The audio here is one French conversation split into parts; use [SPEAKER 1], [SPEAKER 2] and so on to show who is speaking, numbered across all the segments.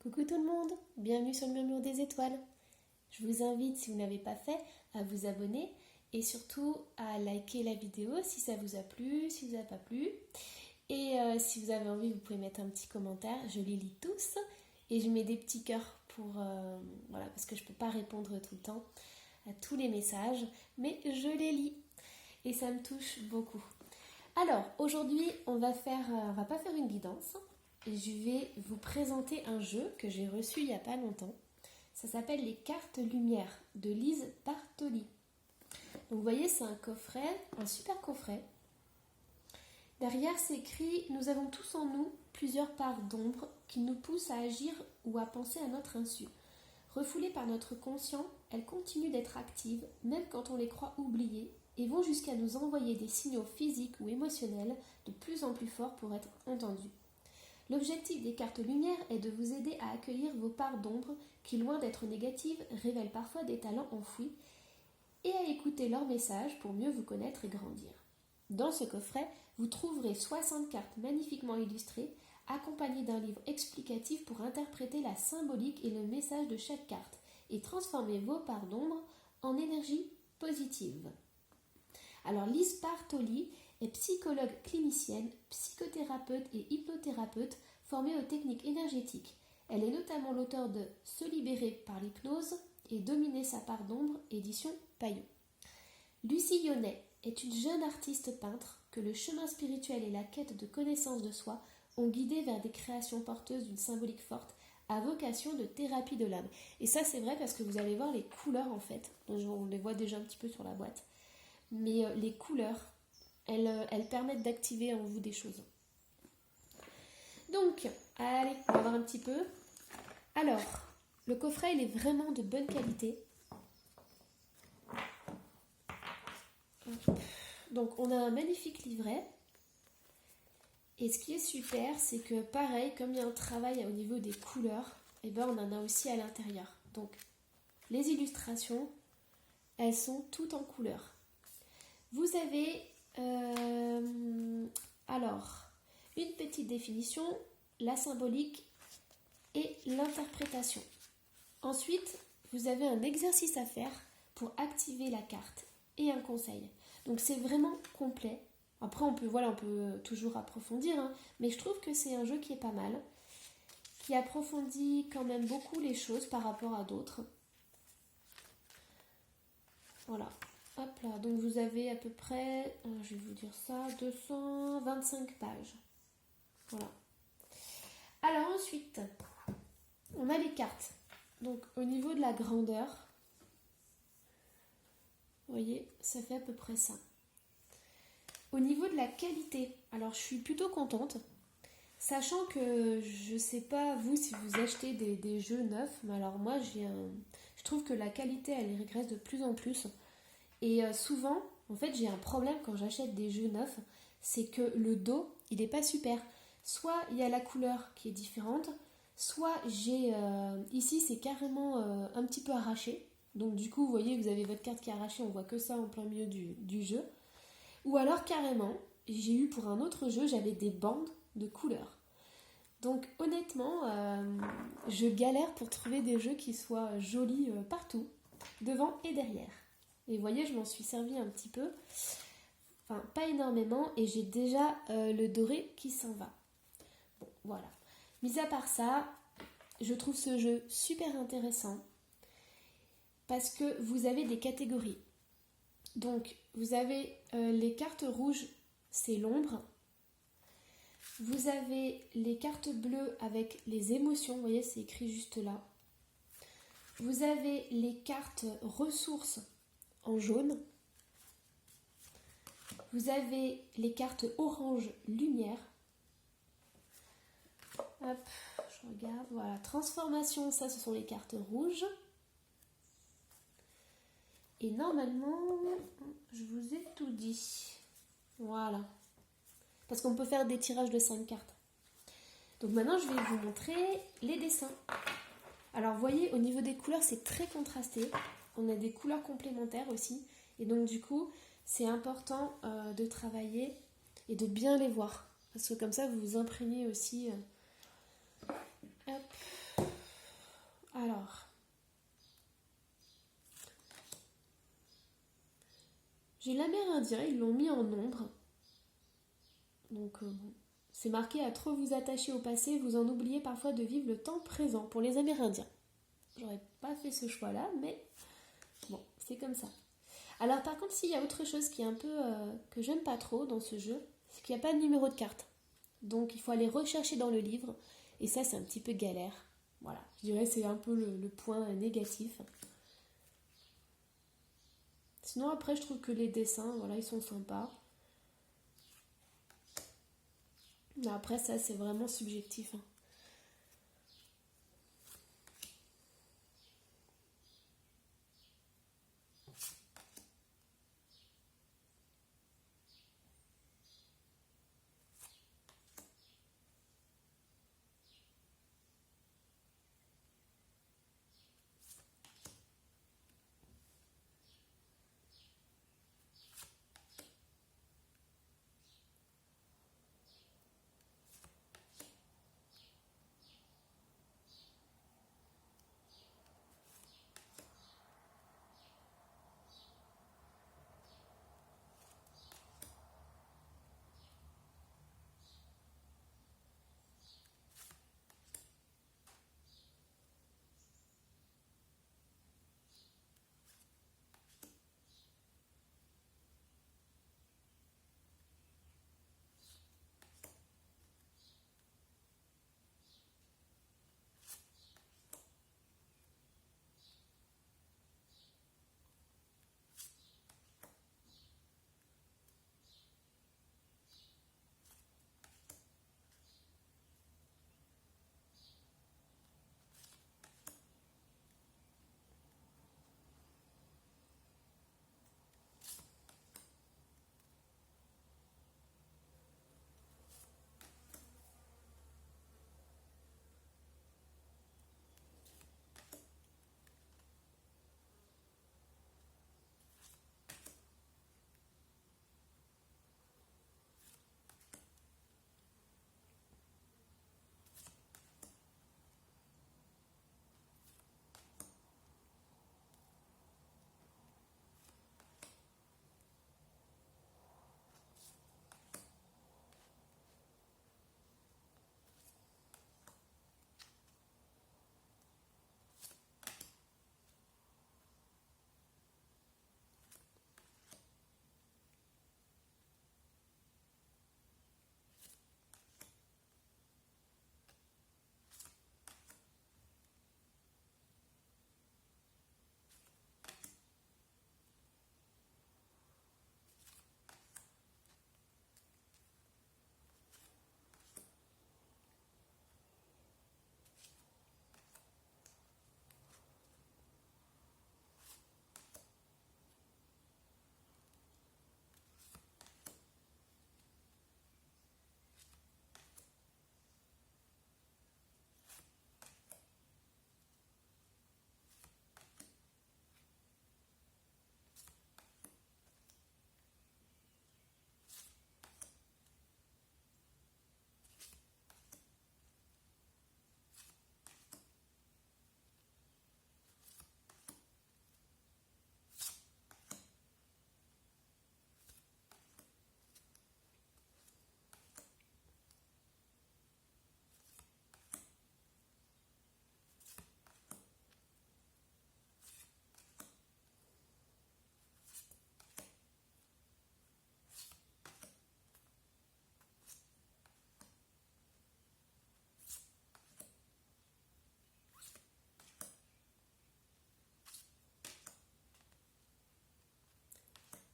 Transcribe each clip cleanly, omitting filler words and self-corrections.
[SPEAKER 1] Coucou tout le monde, bienvenue sur le Murmure des étoiles. Je vous invite, si vous n'avez pas fait, à vous abonner et surtout à liker la vidéo si ça vous a plu, si ça n'a pas plu. Et si vous avez envie, vous pouvez mettre un petit commentaire, je les lis tous et je mets des petits cœurs pour, parce que je ne peux pas répondre tout le temps à tous les messages, mais je les lis et ça me touche beaucoup. Alors, aujourd'hui, on va pas faire une guidance. Je vais vous présenter un jeu que j'ai reçu il n'y a pas longtemps. Ça s'appelle les cartes lumière de Lise Bartoli. Donc vous voyez, c'est un coffret, un super coffret. Derrière, c'est écrit « Nous avons tous en nous plusieurs parts d'ombre qui nous poussent à agir ou à penser à notre insu. Refoulées par notre conscient, elles continuent d'être actives, même quand on les croit oubliées, et vont jusqu'à nous envoyer des signaux physiques ou émotionnels de plus en plus forts pour être entendus. L'objectif des cartes lumière est de vous aider à accueillir vos parts d'ombre qui, loin d'être négatives, révèlent parfois des talents enfouis et à écouter leurs messages pour mieux vous connaître et grandir. Dans ce coffret, vous trouverez 60 cartes magnifiquement illustrées, accompagnées d'un livre explicatif pour interpréter la symbolique et le message de chaque carte et transformer vos parts d'ombre en énergie positive. Alors Lise Bartoli est psychologue clinicienne, psychothérapeute et hypnothérapeute formée aux techniques énergétiques. Elle est notamment l'auteure de Se libérer par l'hypnose et Dominer sa part d'ombre, édition Payot. Lucie Yonnet est une jeune artiste peintre que le chemin spirituel et la quête de connaissance de soi ont guidée vers des créations porteuses d'une symbolique forte à vocation de thérapie de l'âme. Et ça c'est vrai parce que vous allez voir les couleurs en fait, on les voit déjà un petit peu sur la boîte, mais les couleurs, elles permettent d'activer en vous des choses. Donc, allez, on va voir un petit peu. Alors, le coffret, il est vraiment de bonne qualité. Donc, on a un magnifique livret. Et ce qui est super, c'est que pareil, comme il y a un travail au niveau des couleurs, et ben on en a aussi à l'intérieur. Donc, les illustrations, elles sont toutes en couleurs. Vous avez une petite définition, la symbolique et l'interprétation. Ensuite, vous avez un exercice à faire pour activer la carte et un conseil. Donc c'est vraiment complet. Après on peut toujours approfondir, mais je trouve que c'est un jeu qui est pas mal, qui approfondit quand même beaucoup les choses par rapport à d'autres. Voilà. Hop là, donc vous avez à peu près, je vais vous dire ça, 225 pages. Voilà. Alors ensuite, on a les cartes. Donc au niveau de la grandeur, vous voyez, ça fait à peu près ça. Au niveau de la qualité, alors je suis plutôt contente, sachant que je sais pas vous si vous achetez des jeux neufs, mais alors moi je trouve que la qualité elle régresse de plus en plus. Et souvent, en fait, j'ai un problème quand j'achète des jeux neufs, c'est que le dos, il n'est pas super. Soit il y a la couleur qui est différente, soit ici c'est carrément un petit peu arraché. Donc du coup, vous voyez, vous avez votre carte qui est arrachée, on voit que ça en plein milieu du jeu. Ou alors carrément, j'ai eu pour un autre jeu, j'avais des bandes de couleurs. Donc honnêtement, je galère pour trouver des jeux qui soient jolis partout, devant et derrière. Et vous voyez, je m'en suis servi un petit peu, enfin pas énormément, et j'ai déjà le doré qui s'en va. Bon, voilà. Mis à part ça, je trouve ce jeu super intéressant parce que vous avez des catégories. Donc, vous avez les cartes rouges, c'est l'ombre. Vous avez les cartes bleues avec les émotions, vous voyez, c'est écrit juste là. Vous avez les cartes ressources en jaune. Vous avez les cartes orange lumière. Hop, je regarde, voilà, transformation, ça ce sont les cartes rouges. Et normalement, je vous ai tout dit. Voilà. Parce qu'on peut faire des tirages de 5 cartes. Donc maintenant, je vais vous montrer les dessins. Alors, vous voyez, au niveau des couleurs, c'est très contrasté. On a des couleurs complémentaires aussi. Et donc, du coup, c'est important de travailler et de bien les voir. Parce que comme ça, vous vous imprégnez aussi. Hop. J'ai l'amérindien, ils l'ont mis en ombre. Donc bon. C'est marqué à trop vous attacher au passé, vous en oubliez parfois de vivre le temps présent pour les Amérindiens. J'aurais pas fait ce choix-là, mais bon, c'est comme ça. Alors par contre, s'il y a autre chose qui est un peu que j'aime pas trop dans ce jeu, c'est qu'il n'y a pas de numéro de carte. Donc il faut aller rechercher dans le livre, et ça c'est un petit peu galère. Voilà, je dirais que c'est un peu le point négatif. Sinon après je trouve que les dessins, voilà, ils sont sympas. Mais après ça c'est vraiment subjectif.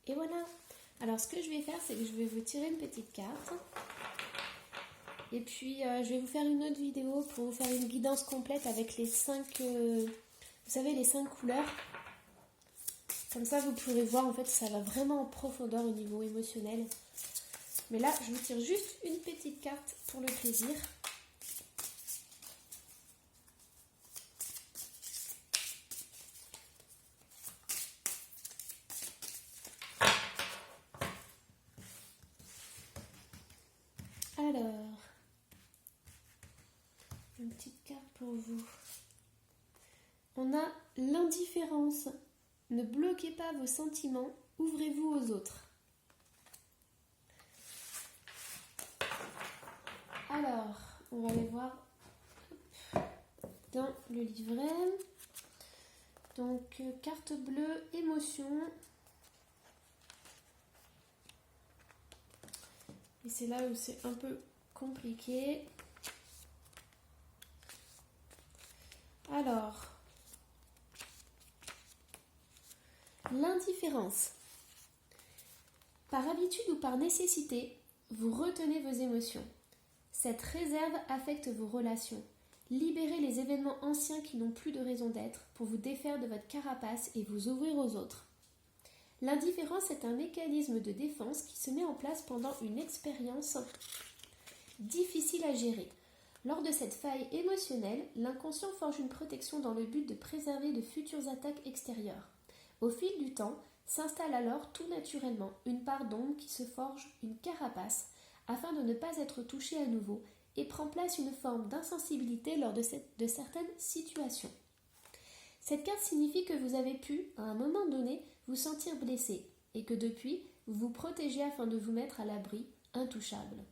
[SPEAKER 1] Et voilà. Alors ce que je vais faire, c'est que je vais vous tirer une petite carte. Et puis je vais vous faire une autre vidéo pour vous faire une guidance complète avec les 5, vous savez, les 5 couleurs. Comme ça, vous pourrez voir, en fait, ça va vraiment en profondeur au niveau émotionnel. Mais là, je vous tire juste une petite carte pour le plaisir. Alors, une petite carte pour vous. On a l'indifférence. Ne bloquez pas vos sentiments, ouvrez-vous aux autres. Alors, on va aller voir dans le livret. Donc, carte bleue, émotion. Et c'est là où c'est un peu compliqué. Alors, l'indifférence. Par habitude ou par nécessité, vous retenez vos émotions. Cette réserve affecte vos relations. Libérez les événements anciens qui n'ont plus de raison d'être pour vous défaire de votre carapace et vous ouvrir aux autres. L'indifférence est un mécanisme de défense qui se met en place pendant une expérience difficile à gérer. Lors de cette faille émotionnelle, l'inconscient forge une protection dans le but de préserver de futures attaques extérieures. Au fil du temps, s'installe alors tout naturellement une part d'ombre qui se forge une carapace afin de ne pas être touché à nouveau et prend place une forme d'insensibilité lors de certaines situations. Cette carte signifie que vous avez pu, à un moment donné, vous sentir blessé et que depuis, vous vous protégez afin de vous mettre à l'abri, intouchable.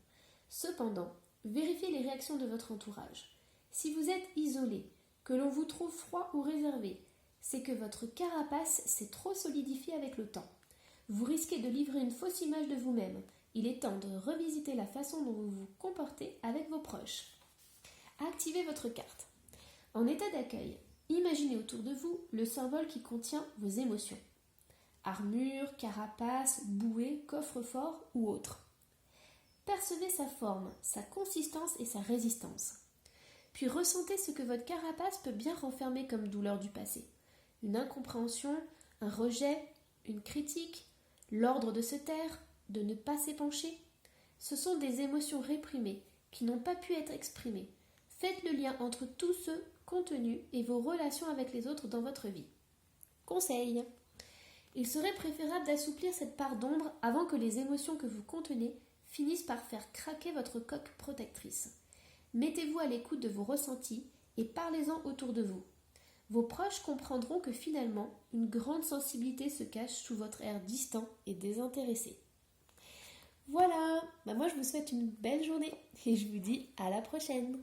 [SPEAKER 1] Cependant, vérifiez les réactions de votre entourage. Si vous êtes isolé, que l'on vous trouve froid ou réservé, c'est que votre carapace s'est trop solidifiée avec le temps. Vous risquez de livrer une fausse image de vous-même. Il est temps de revisiter la façon dont vous vous comportez avec vos proches. Activez votre carte. En état d'accueil, imaginez autour de vous le symbole qui contient vos émotions. Armure, carapace, bouée, coffre-fort ou autre. Percevez sa forme, sa consistance et sa résistance. Puis ressentez ce que votre carapace peut bien renfermer comme douleur du passé. Une incompréhension, un rejet, une critique, l'ordre de se taire, de ne pas s'épancher. Ce sont des émotions réprimées qui n'ont pas pu être exprimées. Faites le lien entre tout ce contenu et vos relations avec les autres dans votre vie. Conseil. Il serait préférable d'assouplir cette part d'ombre avant que les émotions que vous contenez finissent par faire craquer votre coque protectrice. Mettez-vous à l'écoute de vos ressentis et parlez-en autour de vous. Vos proches comprendront que finalement, une grande sensibilité se cache sous votre air distant et désintéressé. Voilà, moi je vous souhaite une belle journée et je vous dis à la prochaine.